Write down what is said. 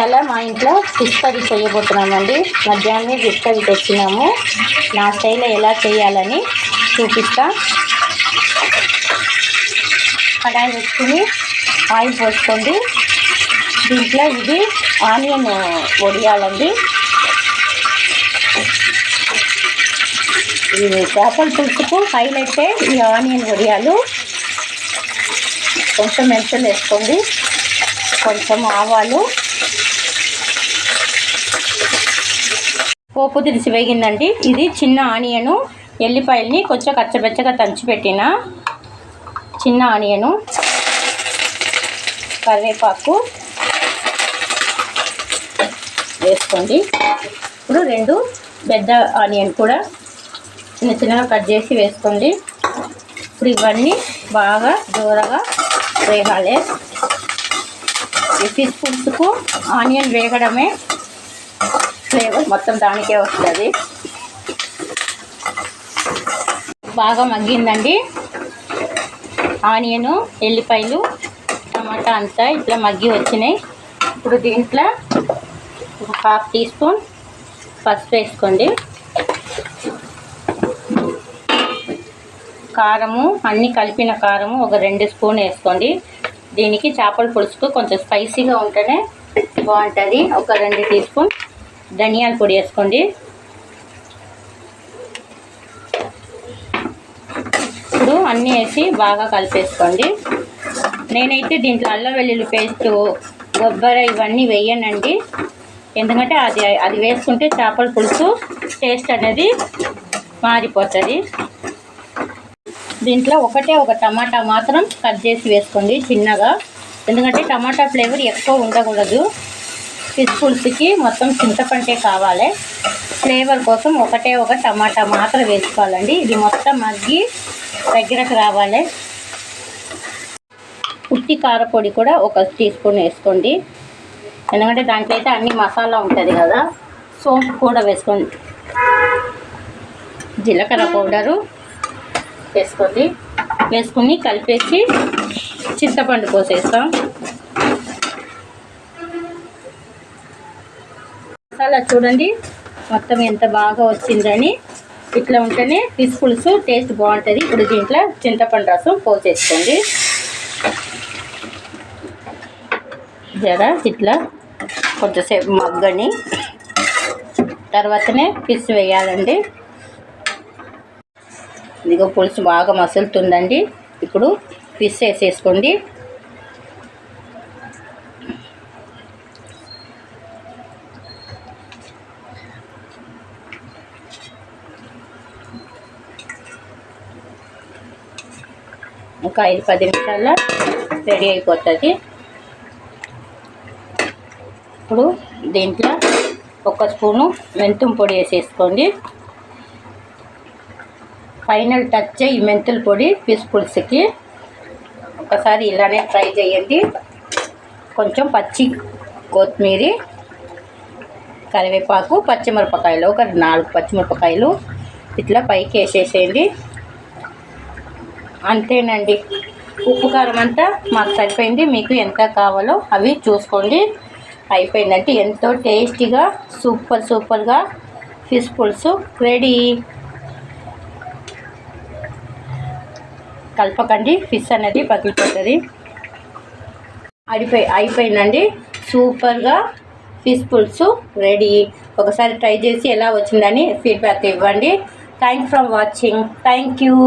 ఇలా మా ఇంట్లో ఫిష్ కర్రీ చేయబోతున్నామండి. మధ్యాహ్నం ఫిష్ కర్రీ తెచ్చినాము. నా స్టైల్లో ఎలా చేయాలని చూపిస్తా. కడాయి పెట్టుకుని ఆయిల్ పోసుకోండి. దీంట్లో ఇది ఆనియన్ వడియాలండి. ఇది చేపల పులుసుకు హైలైటే ఈ ఆనియన్ వడియాలు. కొంచెం మెంతులు వేసుకోండి, కొంచెం ఆవాలు, పోపు దినుసు వేగిందండి. ఇది చిన్న ఆనియను, ఎల్లిపాయల్ని కొంచెం కచ్చబెచ్చగా దంచి పెట్టిన చిన్న ఆనియను, కరివేపాకు వేసుకోండి. ఇప్పుడు 2 పెద్ద ఆనియన్ కూడా చిన్న చిన్నగా కట్ చేసి వేసుకోండి. ఇప్పుడు ఇవన్నీ బాగా దూరగా వేగాలి. ఈ ఫిష్ పులుసుకు ఆనియన్ వేగడమే ఫ్లేవర్ మొత్తం దానికే వస్తుంది. బాగా మగ్గిందండి. ఆనియను, ఎల్లిపాయలు, టమాటా అంతా ఇట్లా మగ్గి వచ్చినాయి. ఇప్పుడు దీంట్లో ఒక 1/2 టీ స్పూన్ పసుపు వేసుకోండి. కారము, అన్నీ కలిపిన కారము ఒక 2 స్పూన్ వేసుకోండి. దీనికి చేపల పులుసుకు కొంచెం స్పైసీగా ఉంటేనే బాగుంటుంది. ఒక 2 టీ స్పూన్ ధనియాల పొడి వేసుకోండి. ఇప్పుడు అన్నీ వేసి బాగా కలిపేసుకోండి. నేనైతే దీంట్లో అల్లం వెల్లుల్లి పేస్టు, కొబ్బరి ఇవన్నీ వేయనండి. ఎందుకంటే అది వేసుకుంటే చేపల పులుసు టేస్ట్ అనేది మారిపోతుంది. దీంట్లో ఒక టమాటా మాత్రం కట్ చేసి వేసుకోండి చిన్నగా. ఎందుకంటే టమాటా ఫ్లేవర్ ఎక్కువ ఉండకూడదు. ఫిష్ పులుసుకి మొత్తం చింతపండే కావాలి. ఫ్లేవర్ కోసం ఒక టమాటా మాత్రం వేసుకోవాలండి. ఇది మొత్తం మగ్గి దగ్గరకు రావాలి. ఉట్టి కారపొడి కూడా 1 టీ స్పూన్ వేసుకోండి. ఎందుకంటే దాంట్లో అయితే అన్ని మసాలా ఉంటుంది కదా. సోంపు కూడా వేసుకోండి. జీలకర్ర పౌడరు వేసుకోండి. వేసుకుని కలిపేసి చింతపండు పోసేస్తాం. మసాలా చూడండి మొత్తం ఎంత బాగా వచ్చిందని. ఇట్లా ఉంటేనే ఫిష్ పులుసు టేస్ట్ బాగుంటుంది. ఇప్పుడు దీంట్లో చింతపండు రసం పోసేసుకోండి. జర ఇట్లా కొంచెంసేపు మగ్గని తర్వాతనే ఫిష్ వేయాలండి. ఇదిగో పులుసు బాగా మసులుతుందండి. ఇప్పుడు ఫిష్ వేసేసుకోండి. ఒక 5-10 నిమిషాల్లో రెడీ అయిపోతుంది. ఇప్పుడు దీంట్లో 1 స్పూను మెంతుం పొడి వేసేసుకోండి. ఫైనల్ టచ్ ఈ మెంతుల పొడి ఫిష్ పులుసుకి. ఒకసారి ఇలానే ట్రై చేయండి. కొంచెం పచ్చి కొత్తిమీర, కరివేపాకు, పచ్చిమిరపకాయలు ఒక 4 పచ్చిమిరపకాయలు ఇట్లా పైకి వేసేసేయండి. అంతేనండి. ఉప్పు కారం అంతా మాకు సరిపోయింది. మీకు ఎంత కావాలో అవి చూసుకోండి. అయిపోయిందంటే ఎంతో టేస్టీగా సూపర్గా ఫిష్ పులుసు రెడీ. కలపకండి, ఫిష్ అనేది పగిలిపోతుంది. అయిపోయిందండి. సూపర్గా ఫిష్ పులుసు రెడీ. ఒకసారి ట్రై చేసి ఎలా వచ్చిందని ఫీడ్బ్యాక్ ఇవ్వండి. Thanks for watching. Thank you.